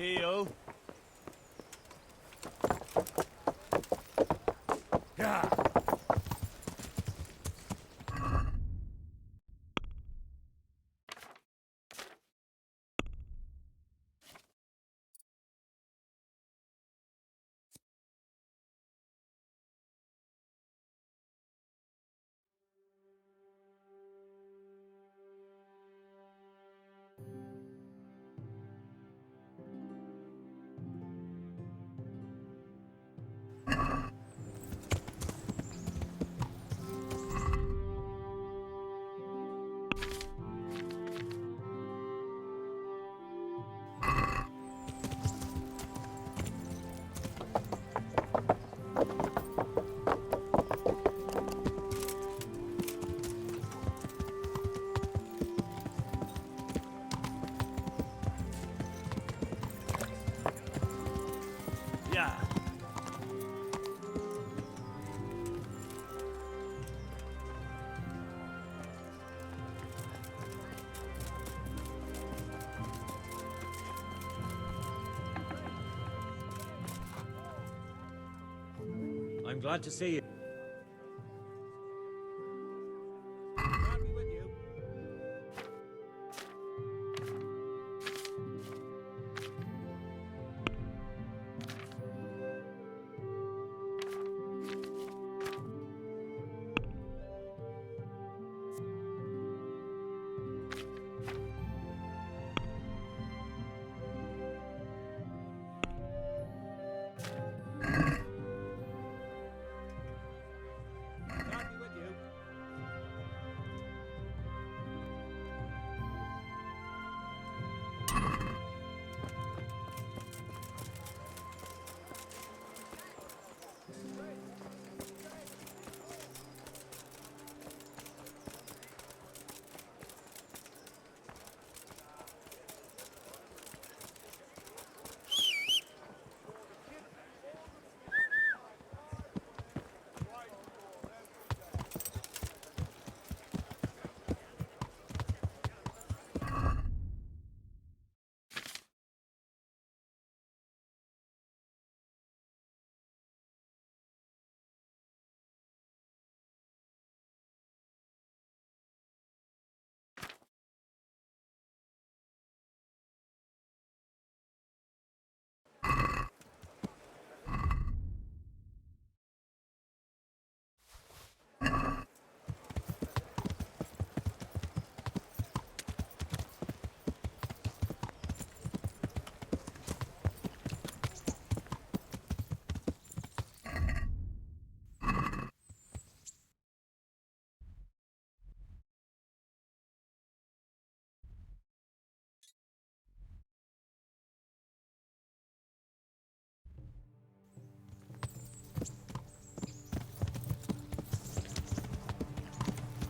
heel. Yeah. Yeah. I'm glad to see you. I'll be with you. I'll be with you.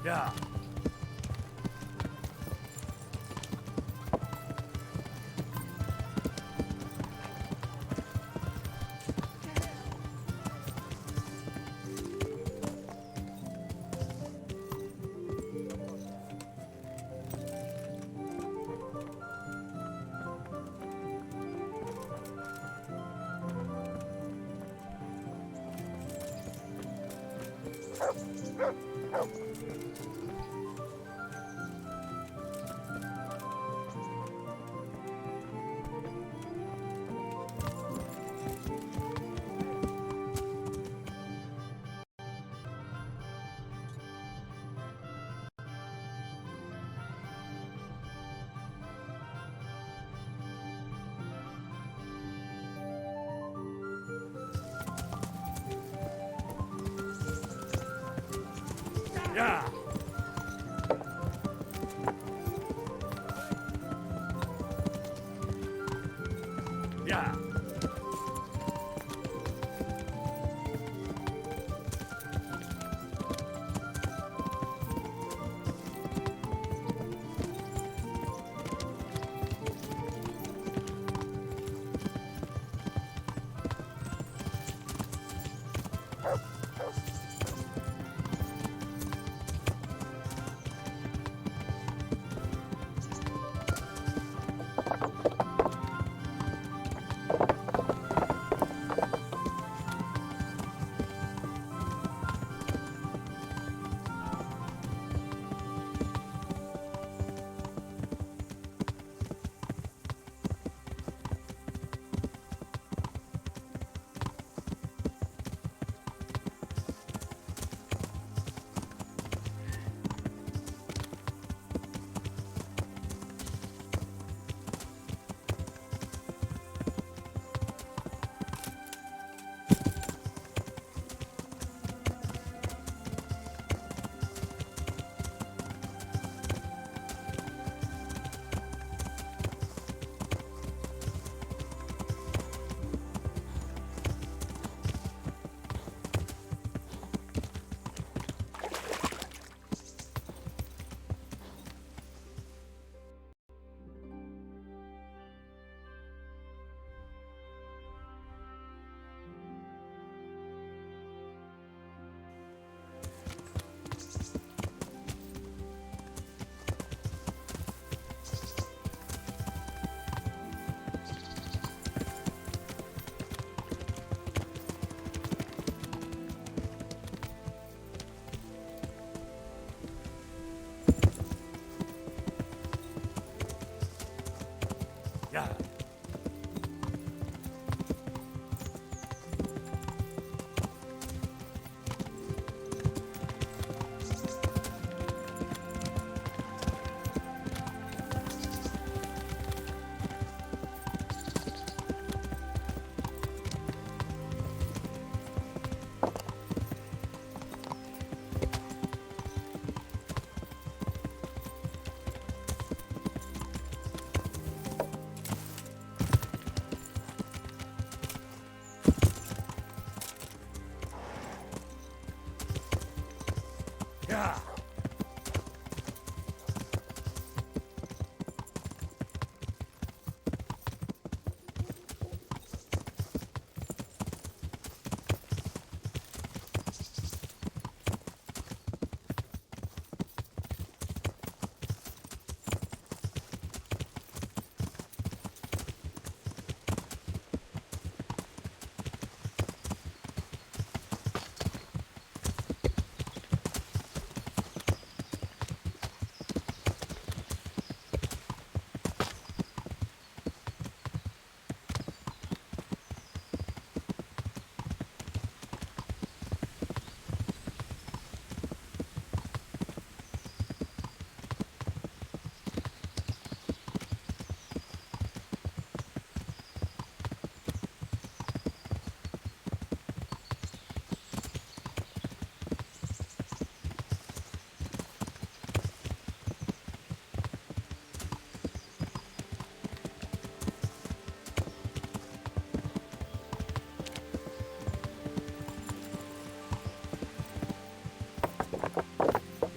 Yeah. Yeah. Yeah.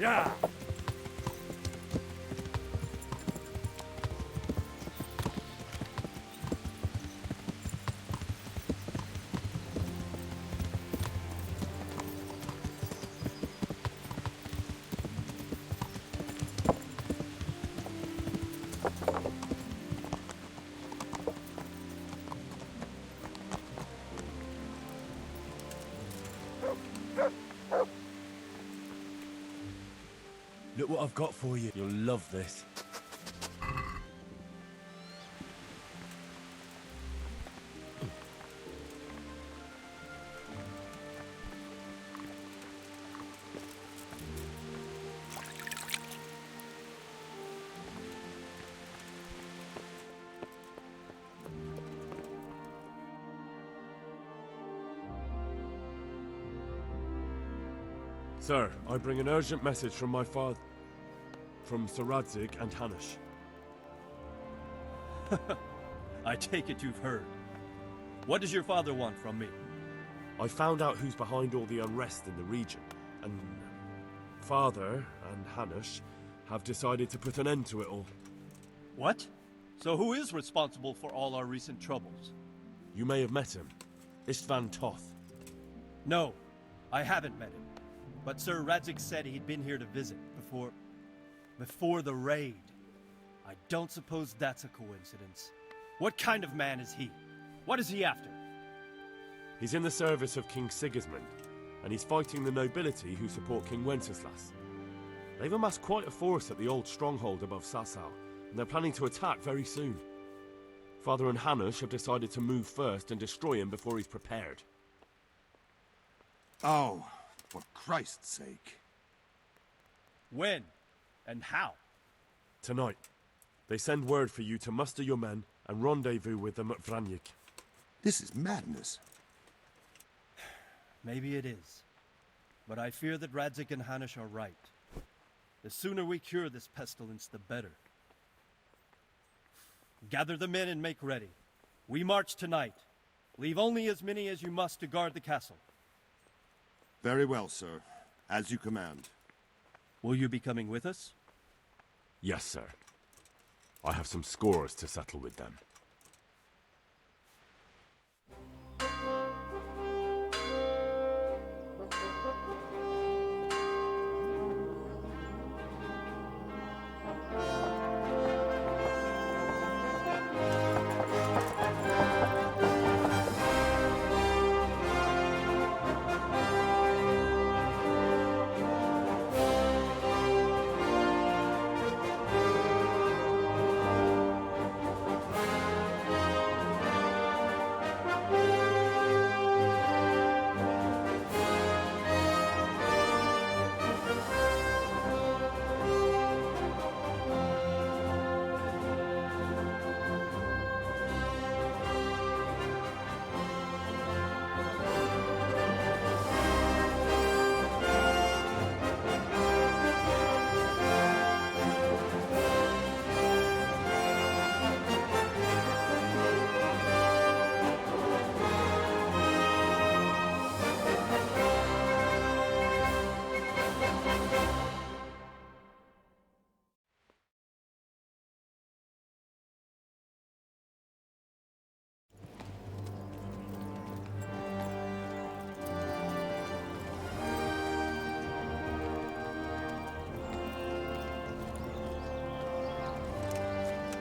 Yeah! Look what I've got for you. You'll love this. Sir, I bring an urgent message from my father. From Sir Radzig and Hanush. I take it you've heard. What does your father want from me? I found out who's behind all the unrest in the region, and Father and Hanush have decided to put an end to it all. What? So who is responsible for all our recent troubles? You may have met him. Istvan Toth. No, I haven't met him. But Sir Radzig said he'd been here to visit before the raid. I don't suppose that's a coincidence. What kind of man is he? What is he after? He's in the service of King Sigismund, and he's fighting the nobility who support King Wenceslas. They've amassed quite a force at the old stronghold above Sasau, and they're planning to attack very soon. Father and Hanush have decided to move first and destroy him before he's prepared. Oh, for Christ's sake. When? And how? Tonight, they send word for you to muster your men and rendezvous with them at Vranyik. This is madness. Maybe it is. But I fear that Radzig and Hanush are right. The sooner we cure this pestilence, the better. Gather the men and make ready. We march tonight. Leave only as many as you must to guard the castle. Very well, sir. As you command. Will you be coming with us? Yes, sir. I have some scores to settle with them.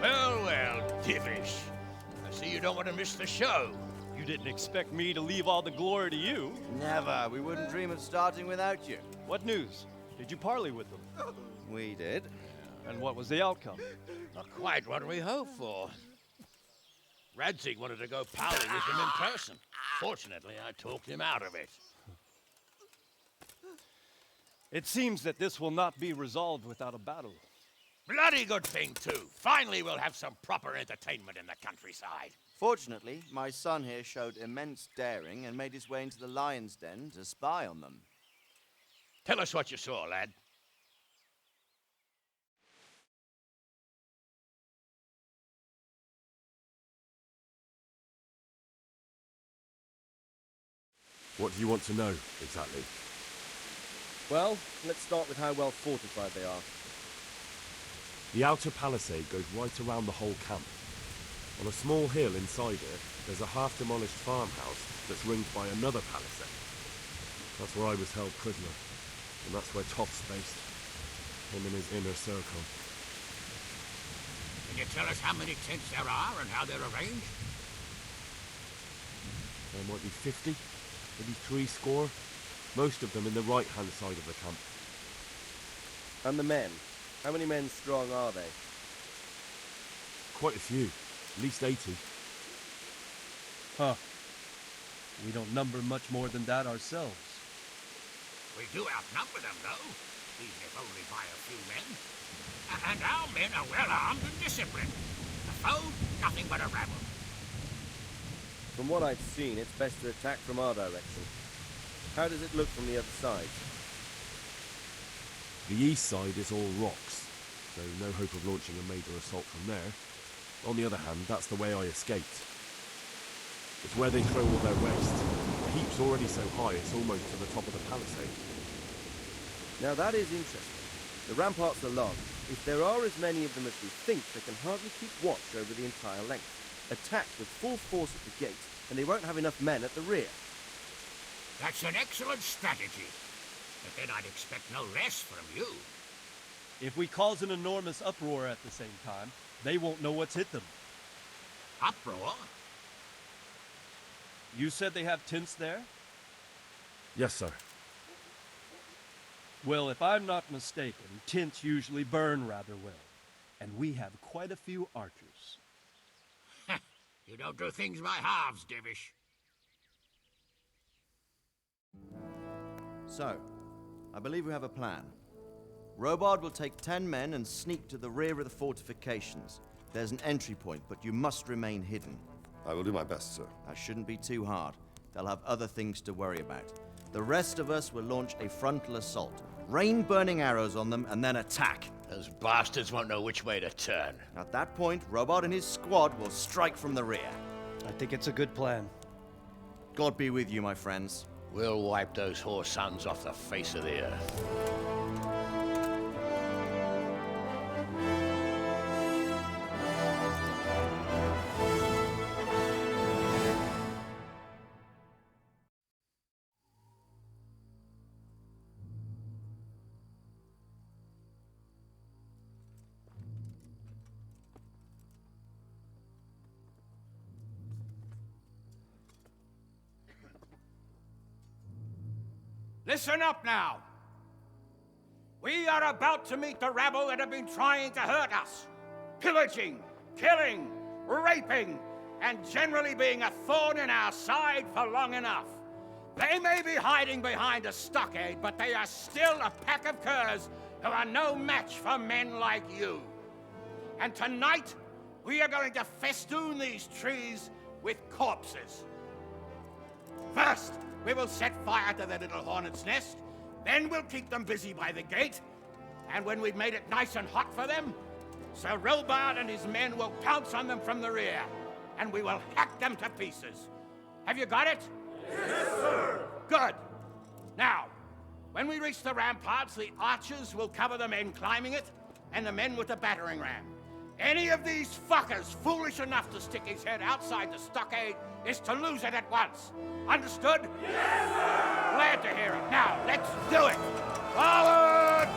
Well, Divish. I see you don't want to miss the show. You didn't expect me to leave all the glory to you. Never. We wouldn't dream of starting without you. What news? Did you parley with them? We did. And what was the outcome? Not quite what we hoped for. Radzig wanted to go parley with him in person. Fortunately, I talked him out of it. It seems that this will not be resolved without a battle. Bloody good thing, too. Finally, we'll have some proper entertainment in the countryside. Fortunately, my son here showed immense daring and made his way into the lion's den to spy on them. Tell us what you saw, lad. What do you want to know, exactly? Well, let's start with how well fortified they are. The outer palisade goes right around the whole camp. On a small hill inside it, there's a half-demolished farmhouse that's ringed by another palisade. That's where I was held prisoner, and that's where Toph's based. Him and his inner circle. Can you tell us how many tents there are and how they're arranged? There might be 50, maybe 60. Most of them in the right-hand side of the camp. And the men? How many men strong are they? Quite a few, at least 80. Huh. We don't number much more than that ourselves. We do outnumber them, though, even if only by a few men. And our men are well armed and disciplined. The foe, nothing but a rabble. From what I've seen, it's best to attack from our direction. How does it look from the other side? The east side is all rocks, so no hope of launching a major assault from there. On the other hand, that's the way I escaped. It's where they throw all their waste. The heap's already so high it's almost to the top of the palisade. Now that is interesting. The ramparts are long. If there are as many of them as we think, they can hardly keep watch over the entire length. Attack with full force at the gate, and they won't have enough men at the rear. That's an excellent strategy. But then I'd expect no less from you. If we cause an enormous uproar at the same time, they won't know what's hit them. Uproar? You said they have tents there? Yes, sir. Well, if I'm not mistaken, tents usually burn rather well. And we have quite a few archers. You don't do things by halves, Divish. So, I believe we have a plan. Robard will take 10 men and sneak to the rear of the fortifications. There's an entry point, but you must remain hidden. I will do my best, sir. That shouldn't be too hard. They'll have other things to worry about. The rest of us will launch a frontal assault. Rain burning arrows on them and then attack. Those bastards won't know which way to turn. At that point, Robard and his squad will strike from the rear. I think it's a good plan. God be with you, my friends. We'll wipe those whore sons off the face of the earth. Listen up now. We are about to meet the rabble that have been trying to hurt us. Pillaging, killing, raping, and generally being a thorn in our side for long enough. They may be hiding behind a stockade, but they are still a pack of curs who are no match for men like you. And tonight, we are going to festoon these trees with corpses. First, we will set fire to their little hornet's nest. Then we'll keep them busy by the gate. And when we've made it nice and hot for them, Sir Robard and his men will pounce on them from the rear. And we will hack them to pieces. Have you got it? Yes, sir! Good. Now, when we reach the ramparts, the archers will cover the men climbing it, and the men with the battering ram. Any of these fuckers foolish enough to stick his head outside the stockade is to lose it at once. Understood? Yes, sir! Glad to hear it. Now, let's do it! Forward!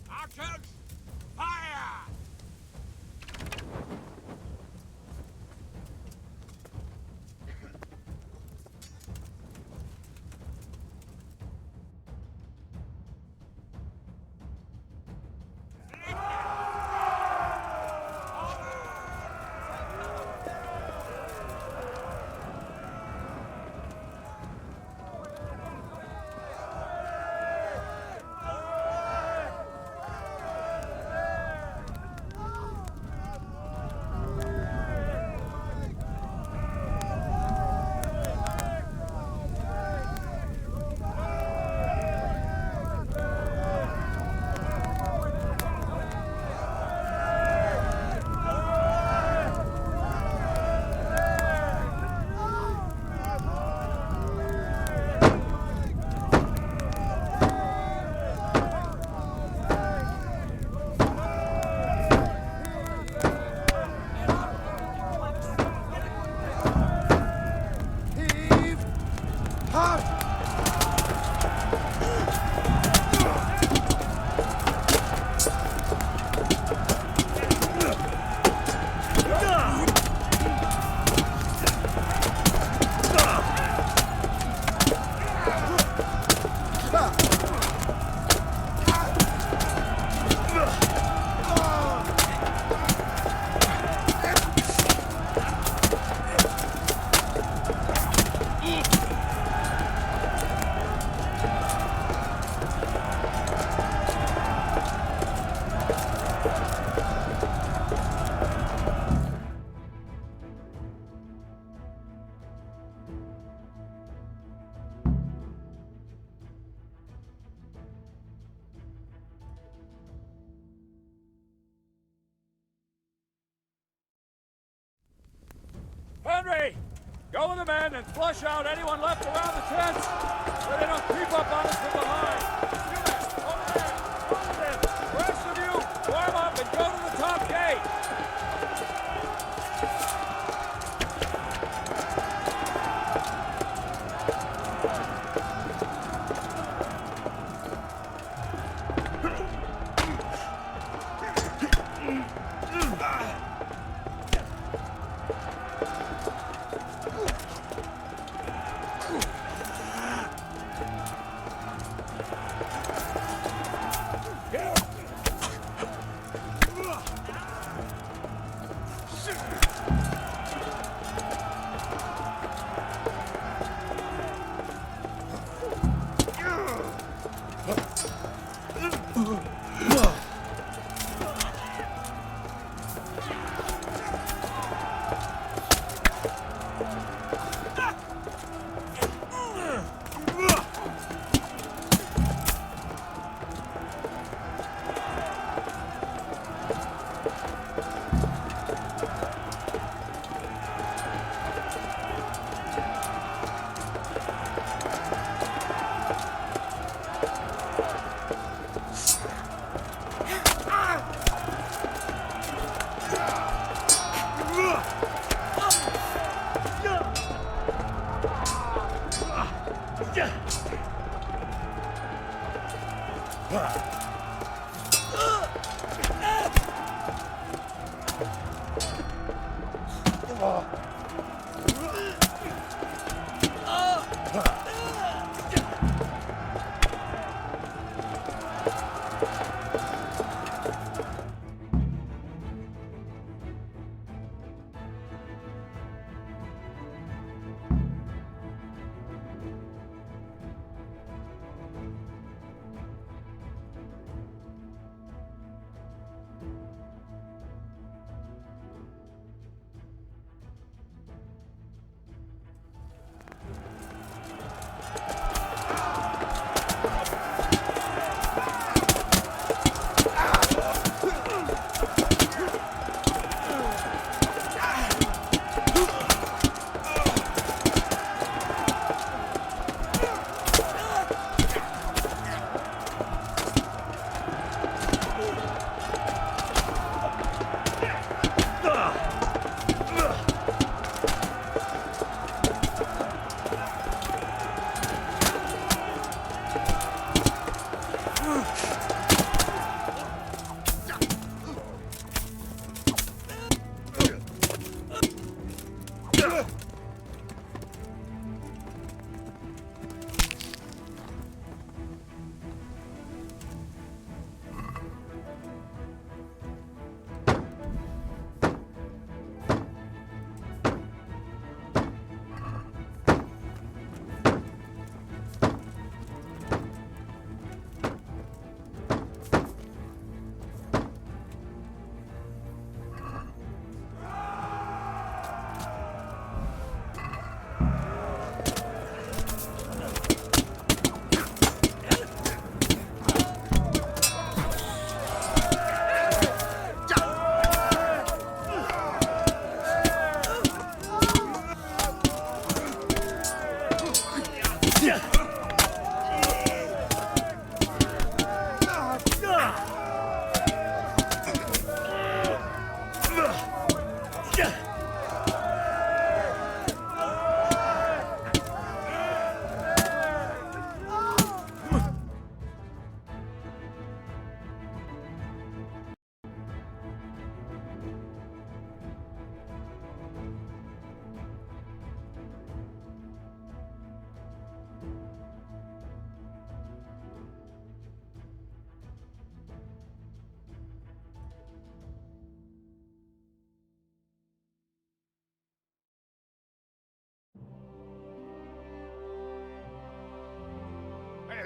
Archers, fire! Go with the men and flush out anyone left around the tents so they don't creep up on us from behind. You men, over there, follow them. The rest of you, warm up and go to the top gate.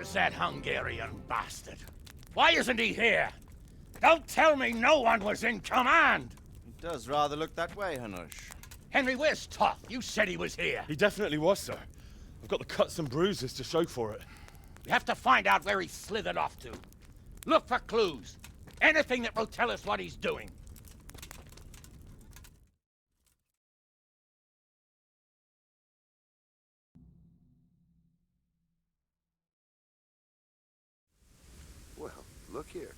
Where's that Hungarian bastard? Why isn't he here? Don't tell me no one was in command! It does rather look that way, Hanush. Henry, where's Toth? You said he was here. He definitely was, sir. I've got the cuts and bruises to show for it. We have to find out where he slithered off to. Look for clues. Anything that will tell us what he's doing. Look here.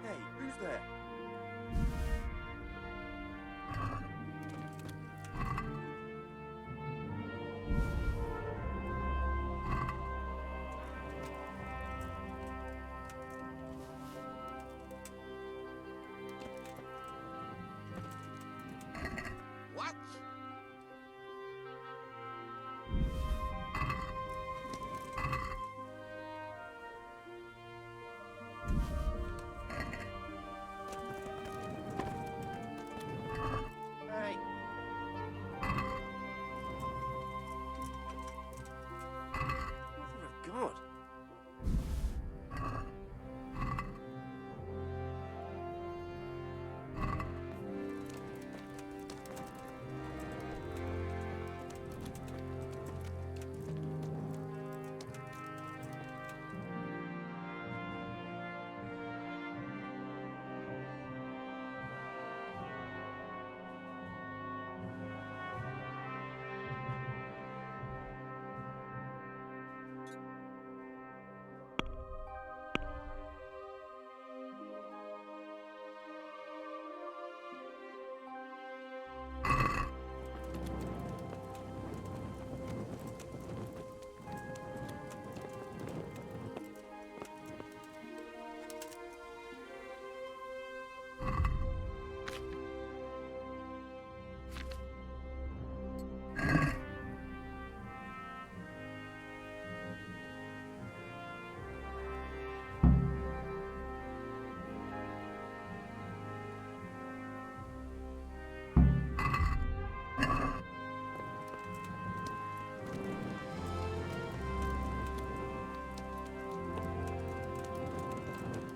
Hey, who's there? What? Hey. Mother of God.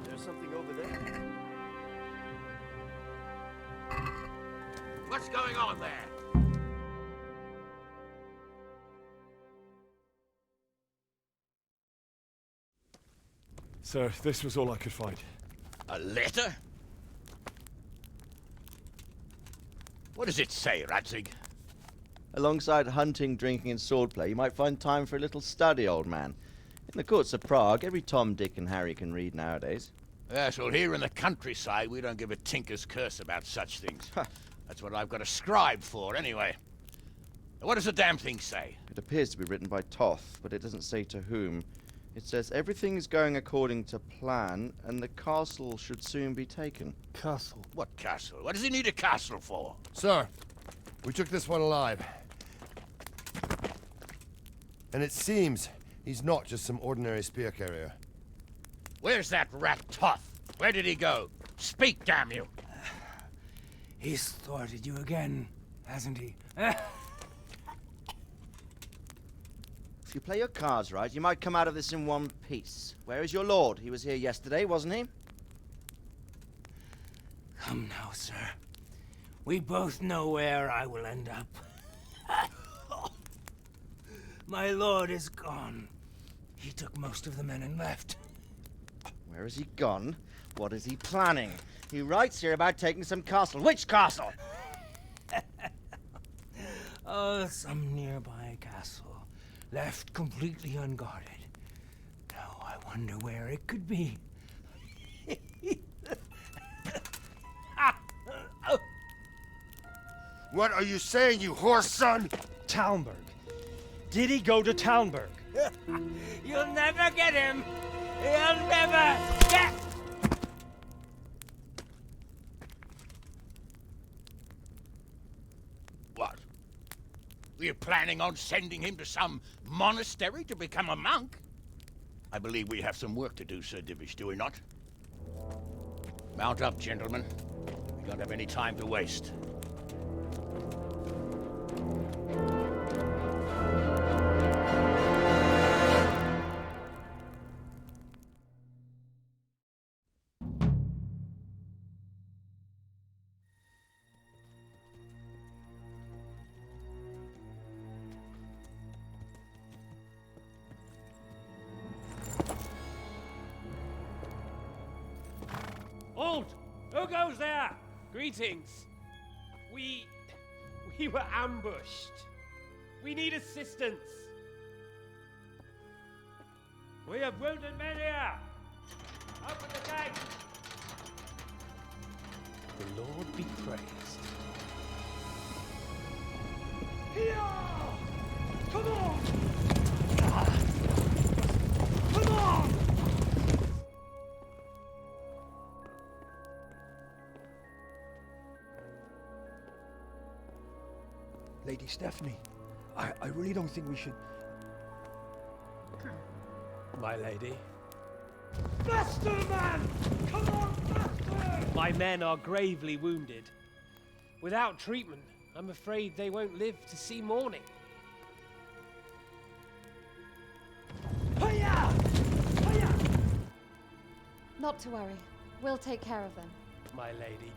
There's something over there. What's going on there? Sir, this was all I could find. A letter? What does it say, Radzig? Alongside hunting, drinking, and swordplay, you might find time for a little study, old man. In the courts of Prague, every Tom, Dick, and Harry can read nowadays. Yes, well, here in the countryside, we don't give a tinker's curse about such things. That's what I've got a scribe for, anyway. What does the damn thing say? It appears to be written by Toth, but it doesn't say to whom. It says everything is going according to plan, and the castle should soon be taken. Castle. What castle? What does he need a castle for? Sir, we took this one alive. And it seems he's not just some ordinary spear carrier. Where's that rat Toth? Where did he go? Speak, damn you! He's thwarted you again, hasn't he? If you play your cards right, you might come out of this in one piece. Where is your lord? He was here yesterday, wasn't he? Come now, sir. We both know where I will end up. My lord is gone. He took most of the men and left. Where has he gone? What is he planning? He writes here about taking some castle. Which castle? Oh, some nearby castle. Left completely unguarded. Now I wonder where it could be. What are you saying, you horse son? Talmberg. Did he go to Talmberg? You'll never get him! You'll never get... What? We're planning on sending him to some monastery to become a monk? I believe we have some work to do, Sir Divish, do we not? Mount up, gentlemen. We don't have any time to waste. Halt! Who goes there? Greetings. We were ambushed. We need assistance. We have wounded men here. Open the gate. The Lord be praised. Here! Come on! Come on! Lady Stephanie, I really don't think we should... My lady. Faster, man! Come on, faster! My men are gravely wounded. Without treatment, I'm afraid they won't live to see morning. Hiya! Hiya! Not to worry. We'll take care of them. My lady,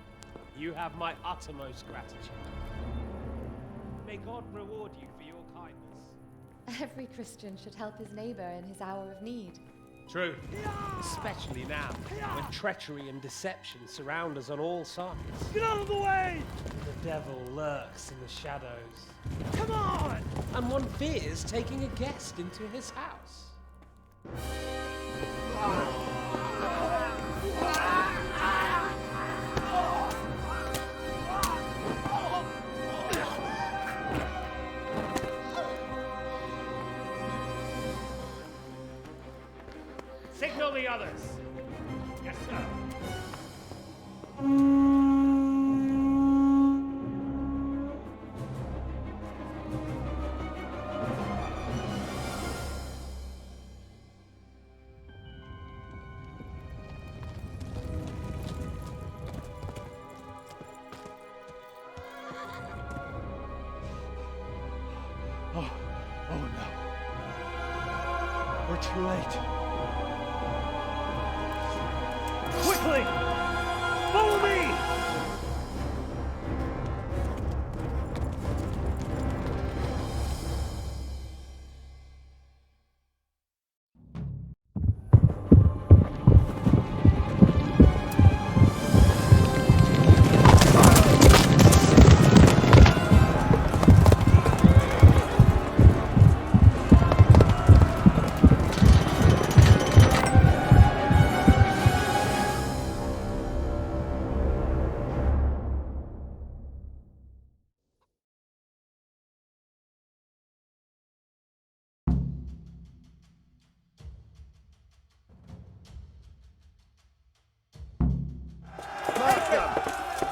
you have my uttermost gratitude. May God reward you for your kindness. Every Christian should help his neighbor in his hour of need. True. Especially now, when treachery and deception surround us on all sides. Get out of the way! The devil lurks in the shadows. Come on! And one fears taking a guest into his house. Signal the others. Yes, sir. Oh no. We're too late. Quickly! Follow me!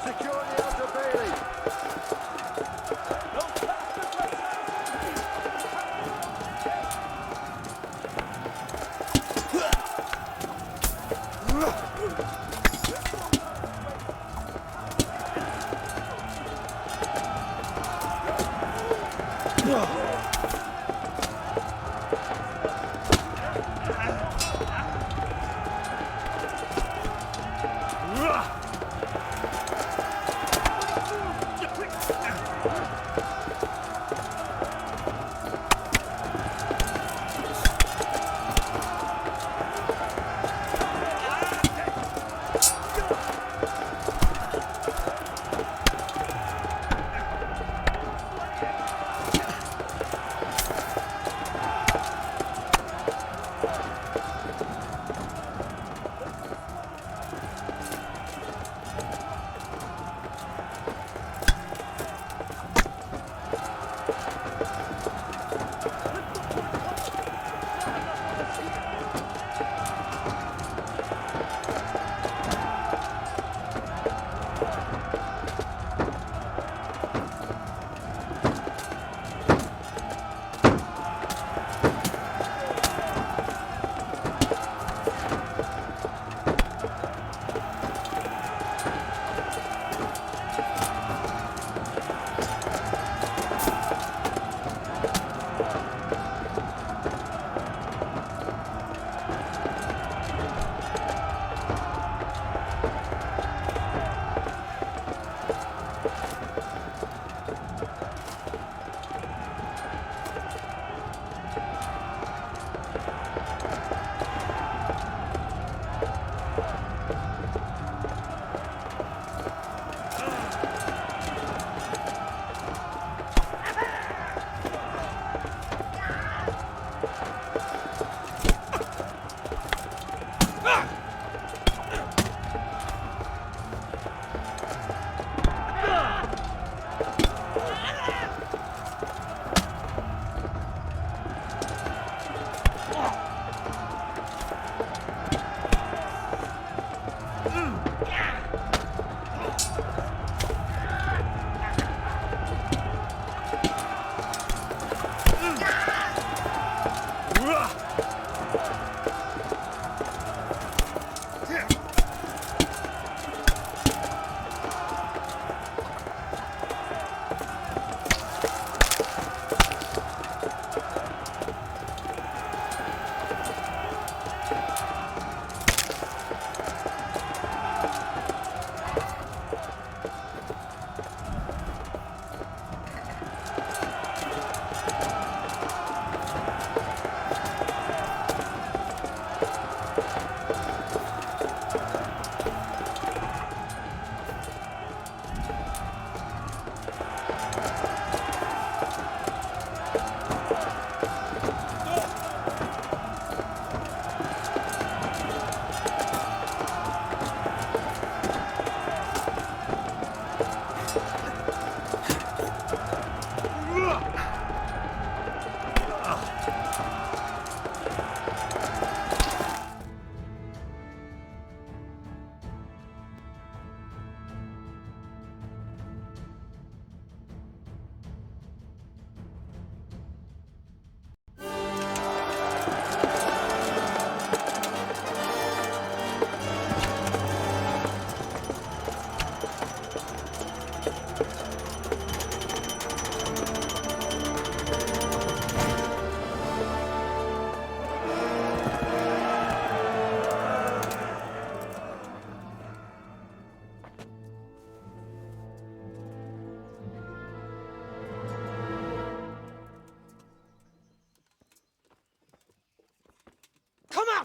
Secure the outer bailey!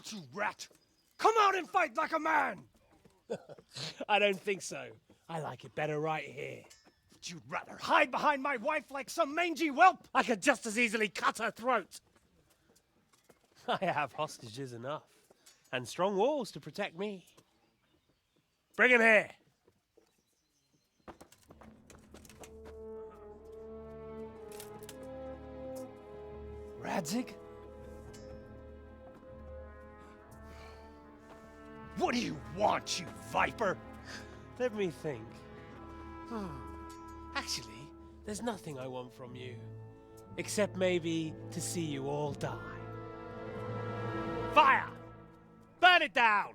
out, you rat! Come out and fight like a man! I don't think so. I like it better right here. Would you rather hide behind my wife like some mangy whelp? I could just as easily cut her throat. I have hostages enough, and strong walls to protect me. Bring him here. Radzig? What do you want, you viper? Let me think. Actually, there's nothing I want from you. Except maybe to see you all die. Fire! Burn it down!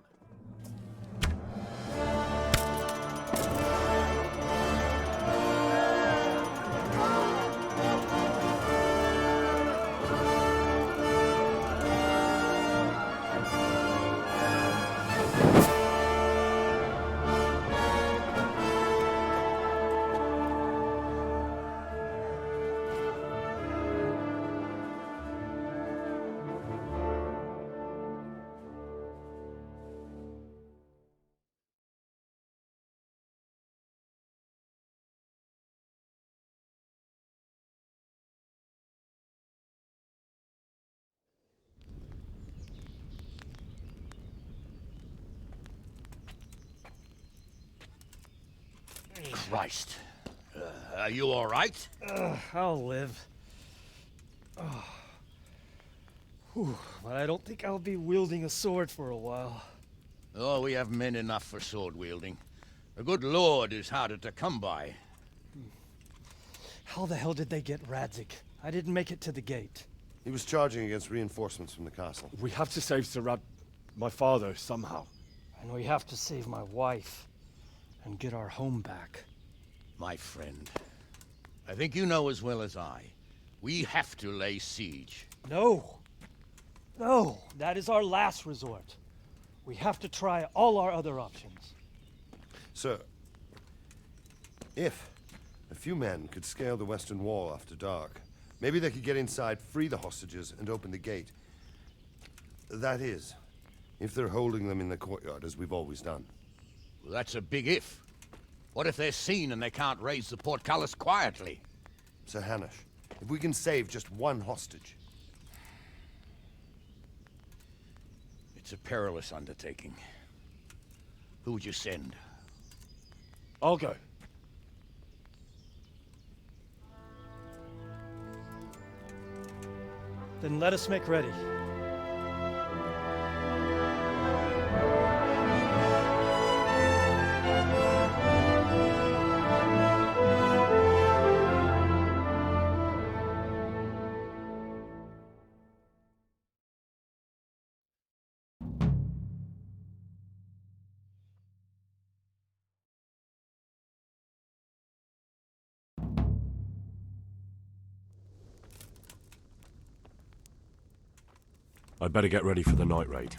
Christ. Are you all right? I'll live. Whew, but I don't think I'll be wielding a sword for a while. Oh, we have men enough for sword wielding. The good Lord is harder to come by. How the hell did they get Radzig? I didn't make it to the gate. He was charging against reinforcements from the castle. We have to save my father, somehow. And we have to save my wife and get our home back. My friend, I think you know as well as I. We have to lay siege. No. No, that is our last resort. We have to try all our other options. Sir, if a few men could scale the western wall after dark, maybe they could get inside, free the hostages, and open the gate. That is, if they're holding them in the courtyard, as we've always done. Well, that's a big if. What if they're seen and they can't raise the portcullis quietly? Sir Hanush, if we can save just one hostage. It's a perilous undertaking. Who would you send? I'll go. Then let us make ready. I'd better get ready for the night raid.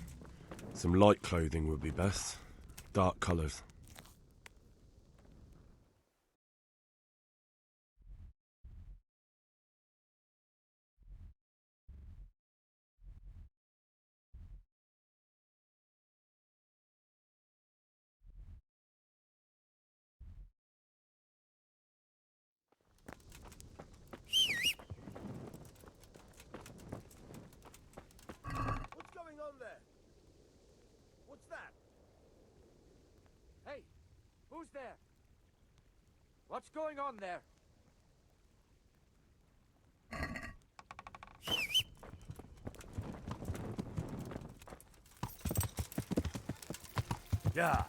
Some light clothing would be best. Dark colours. Who's there? What's going on there? Yeah.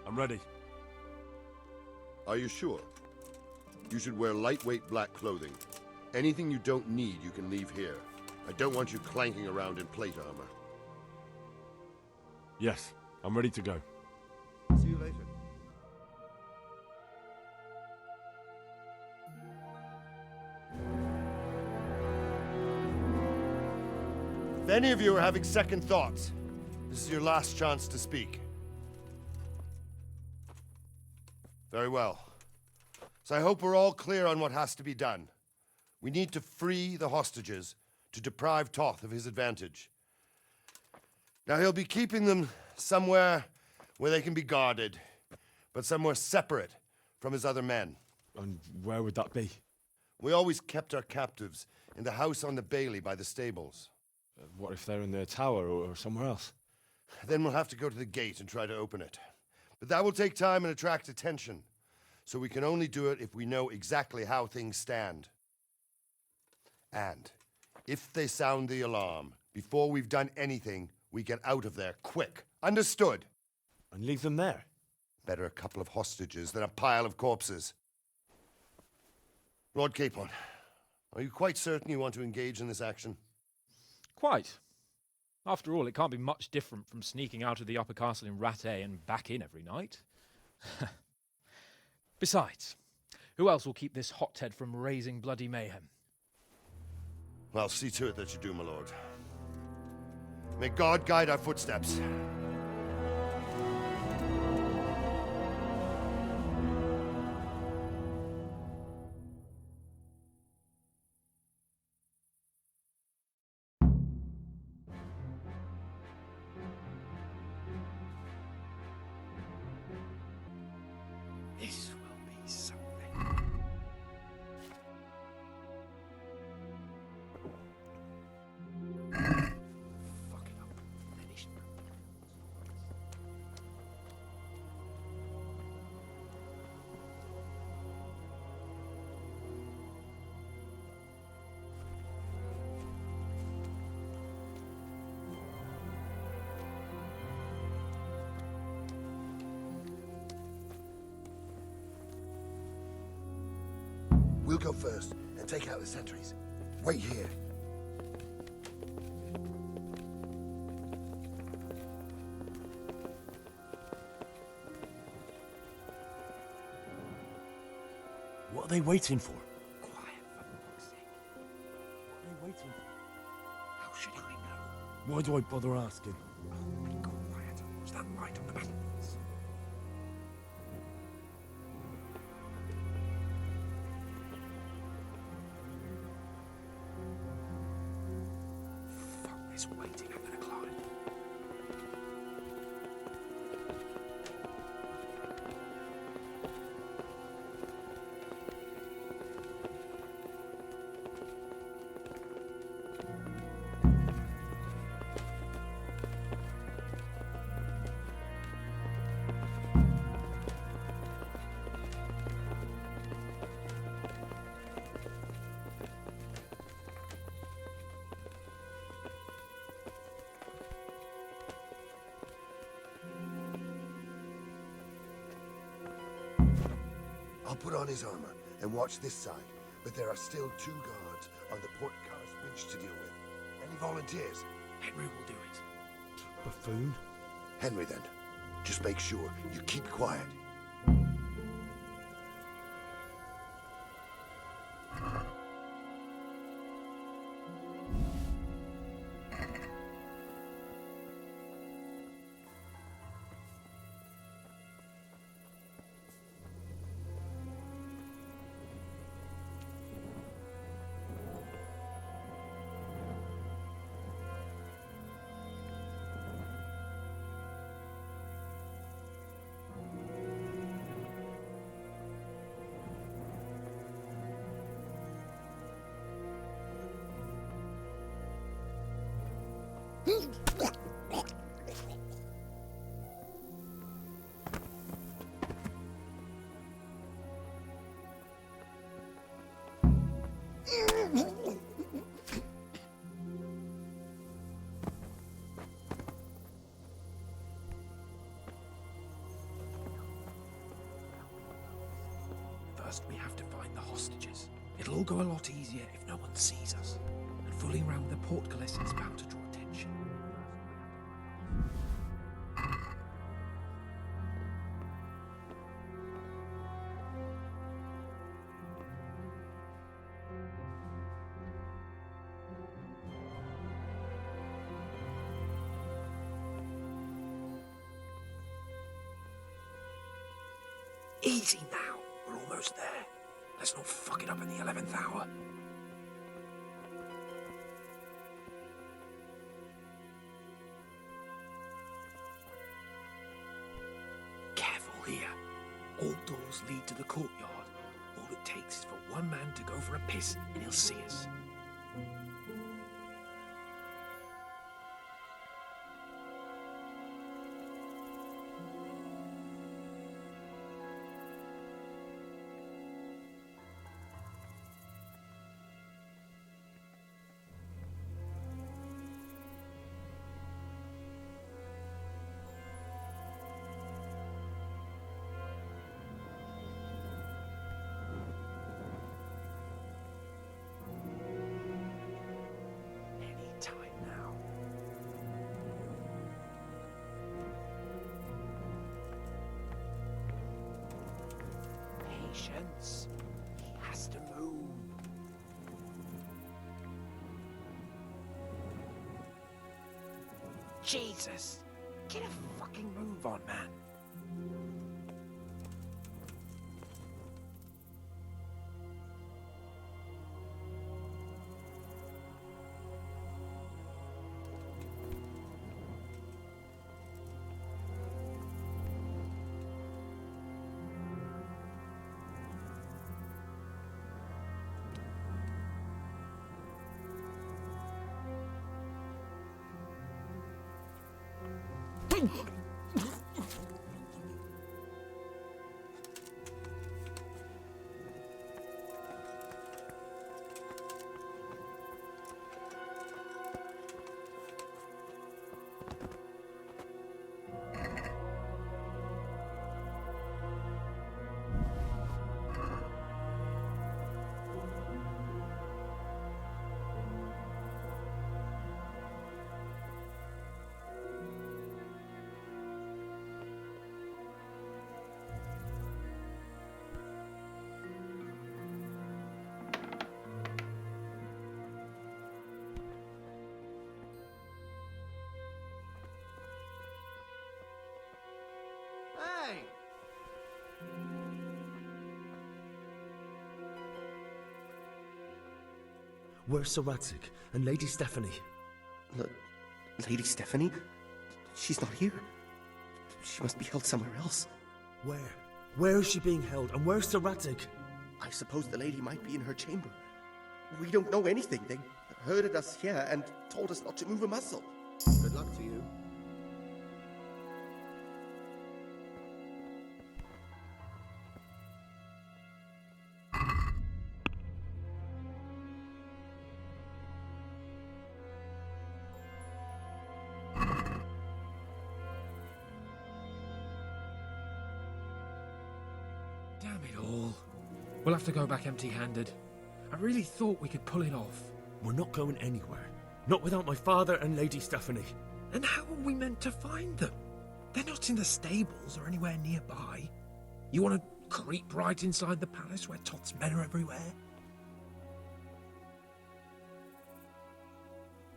I'm ready. Are you sure? You should wear lightweight black clothing. Anything you don't need, you can leave here. I don't want you clanking around in plate armor. Yes, I'm ready to go. See you later. If any of you are having second thoughts, this is your last chance to speak. Very well. So I hope we're all clear on what has to be done. We need to free the hostages to deprive Toth of his advantage. Now he'll be keeping them somewhere where they can be guarded, but somewhere separate from his other men. And where would that be? We always kept our captives in the house on the Bailey by the stables. What if they're in their tower or somewhere else? Then we'll have to go to the gate and try to open it. But that will take time and attract attention. So we can only do it if we know exactly how things stand. And if they sound the alarm, before we've done anything, we get out of there quick. Understood? And leave them there? Better a couple of hostages than a pile of corpses. Lord Capon, are you quite certain you want to engage in this action? Quite. After all, it can't be much different from sneaking out of the upper castle in Rattay and back in every night. Besides, who else will keep this hothead from raising bloody mayhem? I'll see to it that you do, my lord. May God guide our footsteps. This will be something. Fucking up. Finished. We'll go first and take out the sentries. Wait here. What are they waiting for? Quiet, for fuck's sake. What are they waiting for? How should I know? Why do I bother asking? Oh, be quiet. Was that right on the battlements? Fuck this waiting. I'm gonna climb. I'll put on his armor and watch this side, but there are still 2 guards on the portcullis bridge to deal with. Any volunteers? Henry will do it. Buffoon? Henry, then. Just make sure you keep quiet. First, we have to find the hostages. It'll all go a lot easier if no one sees us. And fooling around with the portcullis is bound to draw attention. Easy now. We're almost there. Let's not fuck it up in the 11th hour. Careful here. All doors lead to the courtyard. All it takes is for one man to go for a piss and he'll see us. Patience. He has to move. Jesus! Get a fucking move on, man. Hey! Where's Sir Radzik and Lady Stephanie? Lady Stephanie? She's not here. She must be held somewhere else. Where? Where is she being held, and where's Sir Radzik? I suppose the lady might be in her chamber. We don't know anything. They herded us here and told us not to move a muscle. Good luck to you. Damn it all. We'll have to go back empty-handed. I really thought we could pull it off. We're not going anywhere. Not without my father and Lady Stephanie. And how are we meant to find them? They're not in the stables or anywhere nearby. You want to creep right inside the palace where Toth's men are everywhere?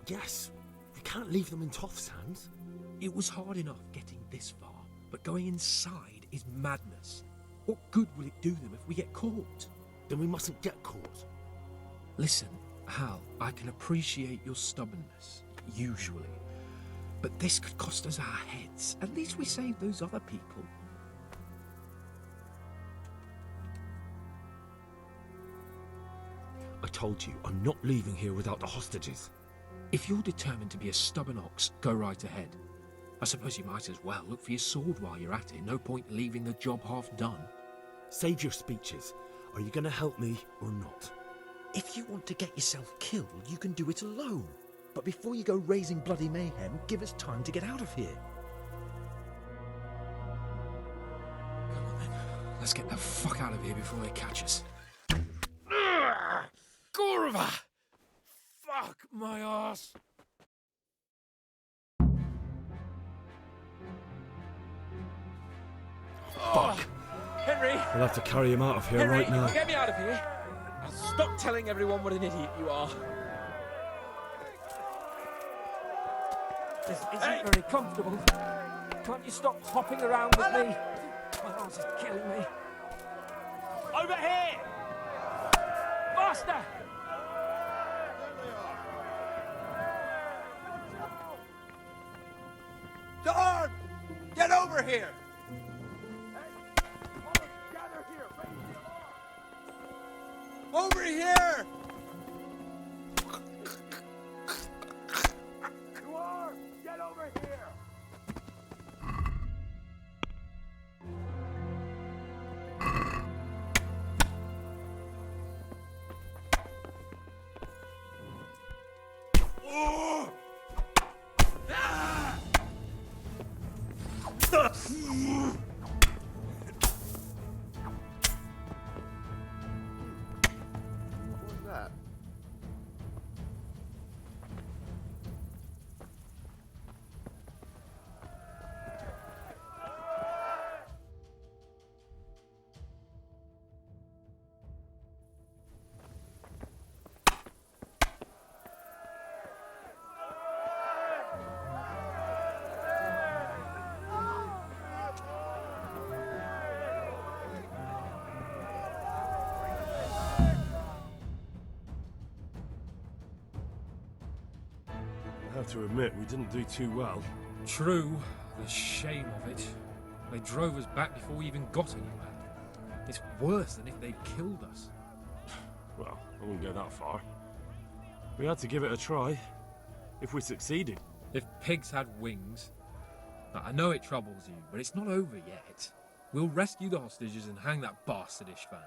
Yes. We can't leave them in Toth's hands. It was hard enough getting this far, but going inside is madness. What good will it do them if we get caught? Then we mustn't get caught. Listen, Hal, I can appreciate your stubbornness, usually. But this could cost us our heads. At least we saved those other people. I told you, I'm not leaving here without the hostages. If you're determined to be a stubborn ox, go right ahead. I suppose you might as well look for your sword while you're at it. No point leaving the job half done. Save your speeches. Are you going to help me or not? If you want to get yourself killed, you can do it alone. But before you go raising bloody mayhem, give us time to get out of here. Come on then, Let's get the fuck out of here before they catch us. Kurva! Fuck my ass! Fuck! Henry! We'll have to carry him out of here Henry, right now. get me out of here! Now stop telling everyone what an idiot you are. This isn't very comfortable. Can't you stop hopping around with me? My arse is killing me. Over here! Faster! To arm! Get over here! Over here! You are! Get over here! What was that? I have to admit, we didn't do too well. True, the shame of it. They drove us back before we even got anywhere. It's worse than if they'd killed us. Well, I wouldn't go that far. We had to give it a try. If we succeeded. If pigs had wings... I know it troubles you, but it's not over yet. We'll rescue the hostages and hang that bastard Ishvan.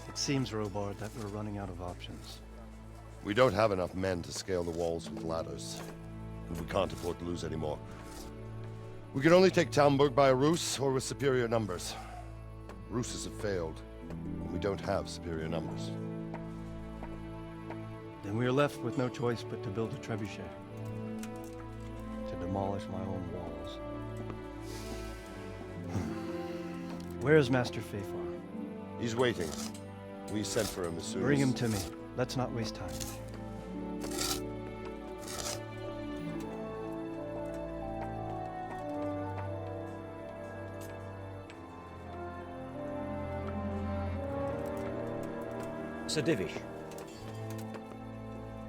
It seems, Robard, that we're running out of options. We don't have enough men to scale the walls with ladders. And we can't afford to lose any more. We can only take Talmberg by a ruse or with superior numbers. Ruses have failed, and we don't have superior numbers. Then we are left with no choice but to build a trebuchet. To demolish my own walls. Where's Master Fafar? He's waiting. We sent for him as soon Bring as... him to me. Let's not waste time. Sir Divish.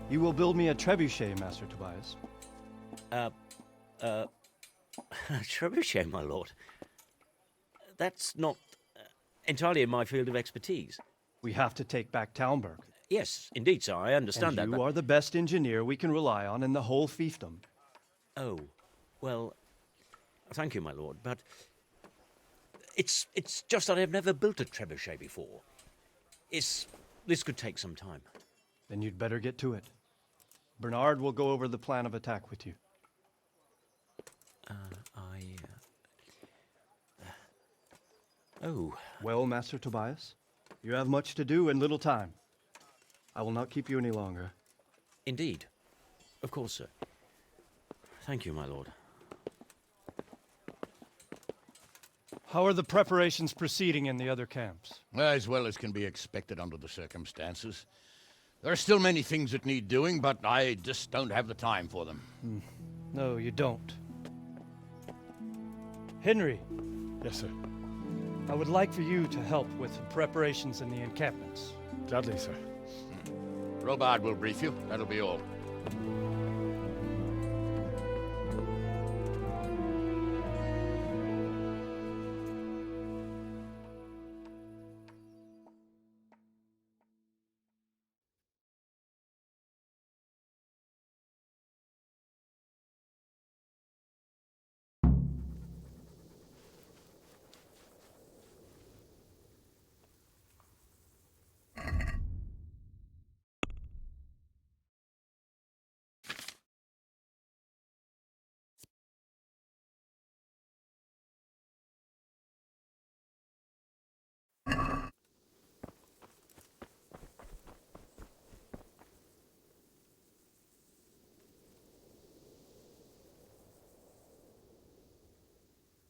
You will build me a trebuchet, Master Tobias. Trebuchet, my lord. That's not entirely in my field of expertise. We have to take back Talmberg. Yes, indeed, sir. I understand that. You are the best engineer we can rely on in the whole fiefdom. Oh, well, thank you, my lord, but it's just that I've never built a trebuchet before. This could take some time. Then you'd better get to it. Bernard will go over the plan of attack with you. Oh. Well, Master Tobias, you have much to do and little time. I will not keep you any longer. Indeed. Of course, sir. Thank you, my lord. How are the preparations proceeding in the other camps? As well as can be expected under the circumstances. There are still many things that need doing, but I just don't have the time for them. No, you don't. Henry. Yes, sir. I would like for you to help with the preparations in the encampments. Gladly, sir. Robard will brief you. That'll be all.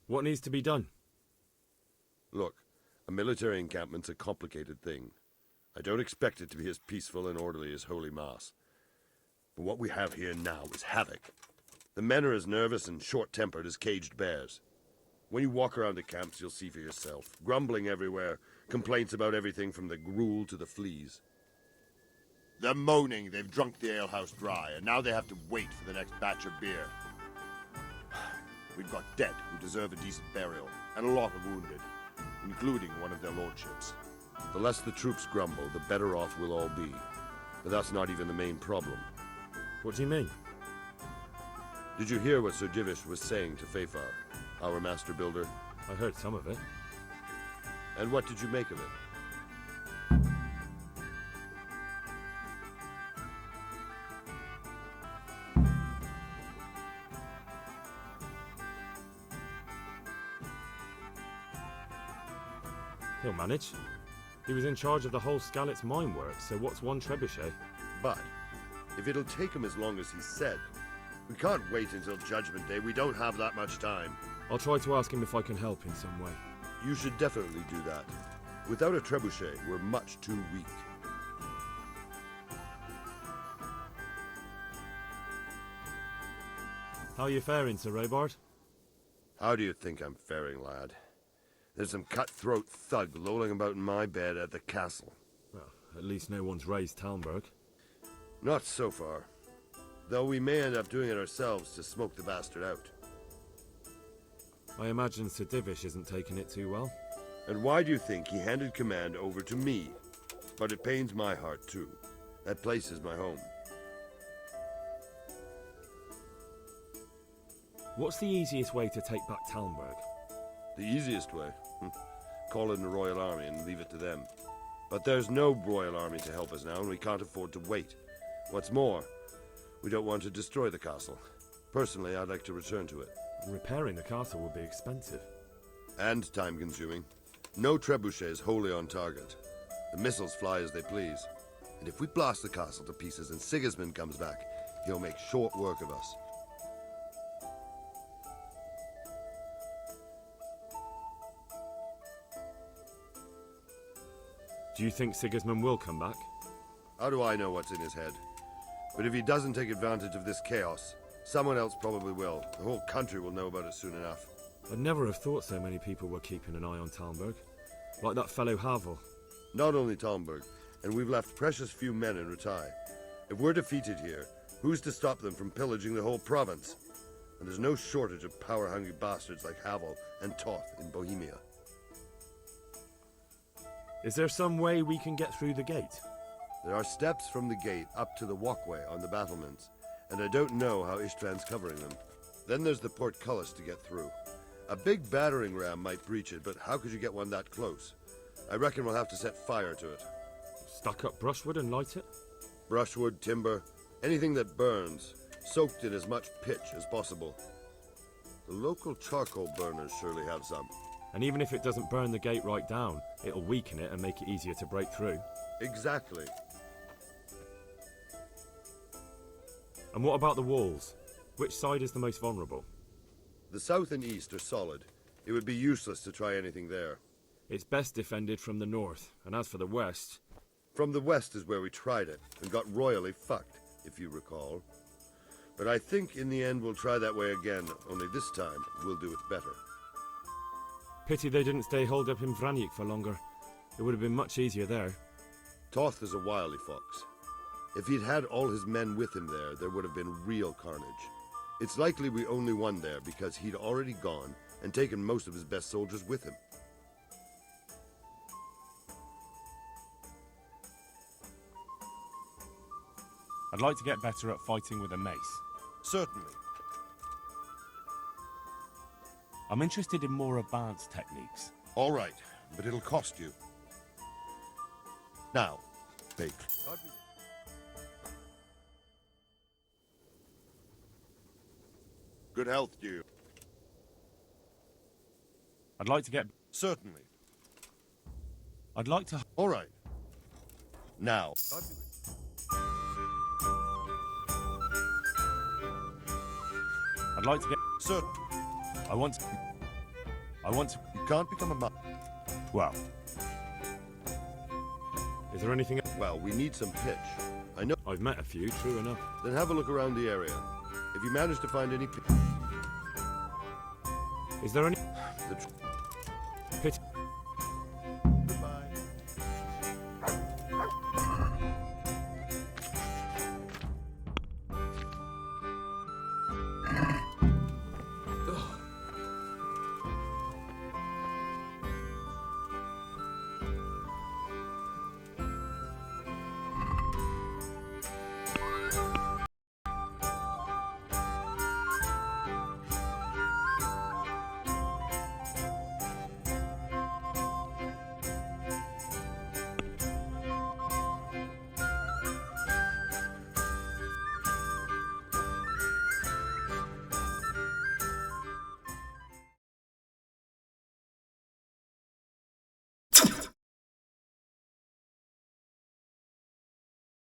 What needs to be done? Look, a military encampment's a complicated thing. I don't expect it to be as peaceful and orderly as Holy Mass. But what we have here now is havoc. The men are as nervous and short-tempered as caged bears. When you walk around the camps, you'll see for yourself. Grumbling everywhere, complaints about everything from the gruel to the fleas. They're moaning they've drunk the alehouse dry, and now they have to wait for the next batch of beer. We've got dead who deserve a decent burial, and a lot of wounded, including one of their lordships. The less the troops grumble, the better off we'll all be. But that's not even the main problem. What do you mean? Did you hear what Sir Divish was saying to Fafar, our master builder? I heard some of it. And what did you make of it? He'll manage. He was in charge of the whole Skalitz mine work, so what's one trebuchet? But if it'll take him as long as he said, we can't wait until Judgment Day. We don't have that much time. I'll try to ask him if I can help in some way. You should definitely do that. Without a trebuchet, we're much too weak. How are you faring, Sir Robard? How do you think I'm faring, lad? There's some cutthroat thug lolling about in my bed at the castle. Well, at least no one's raised Talmberg. Not so far. Though we may end up doing it ourselves to smoke the bastard out. I imagine Sir Divish isn't taking it too well. And why do you think he handed command over to me? But it pains my heart too. That place is my home. What's the easiest way to take back Talmberg? The easiest way? Call in the Royal Army and leave it to them. But there's no Royal Army to help us now, and we can't afford to wait. What's more, we don't want to destroy the castle. Personally, I'd like to return to it. Repairing the castle would be expensive. And time-consuming. No trebuchet is wholly on target. The missiles fly as they please. And if we blast the castle to pieces and Sigismund comes back, he'll make short work of us. Do you think Sigismund will come back? How do I know what's in his head? But if he doesn't take advantage of this chaos, someone else probably will. The whole country will know about it soon enough. I'd never have thought so many people were keeping an eye on Talmberg. Like that fellow Havel. Not only Talmberg, and we've left precious few men in Ratai. If we're defeated here, who's to stop them from pillaging the whole province? And there's no shortage of power-hungry bastards like Havel and Toth in Bohemia. Is there some way we can get through the gate? There are steps from the gate up to the walkway on the battlements, and I don't know how Ishtvan's covering them. Then there's the portcullis to get through. A big battering ram might breach it, but how could you get one that close? I reckon we'll have to set fire to it. Stack up brushwood and light it? Brushwood, timber, anything that burns, soaked in as much pitch as possible. The local charcoal burners surely have some. And even if it doesn't burn the gate right down, it'll weaken it and make it easier to break through. Exactly. And what about the walls? Which side is the most vulnerable? The south and east are solid. It would be useless to try anything there. It's best defended from the north, and as for the west... From the west is where we tried it, and got royally fucked, if you recall. But I think in the end we'll try that way again, only this time we'll do it better. Pity they didn't stay holed up in Vranic for longer. It would have been much easier there. Toth is a wily fox. If he'd had all his men with him there would have been real carnage. It's likely we only won there because he'd already gone and taken most of his best soldiers with him. I'd like to get better at fighting with a mace. Certainly. I'm interested in more advanced techniques. All right, but it'll cost you. Now, bake. Good health to you. I'd like to get... Certainly. I'd like to... All right. Now. I'd like to get... Certainly. I want to... I want to... You can't become a monk. Well... Is there anything... Well, we need some pitch. I know... I've met a few, true enough. Then have a look around the area. If you manage to find any... Is there any... The Pitch...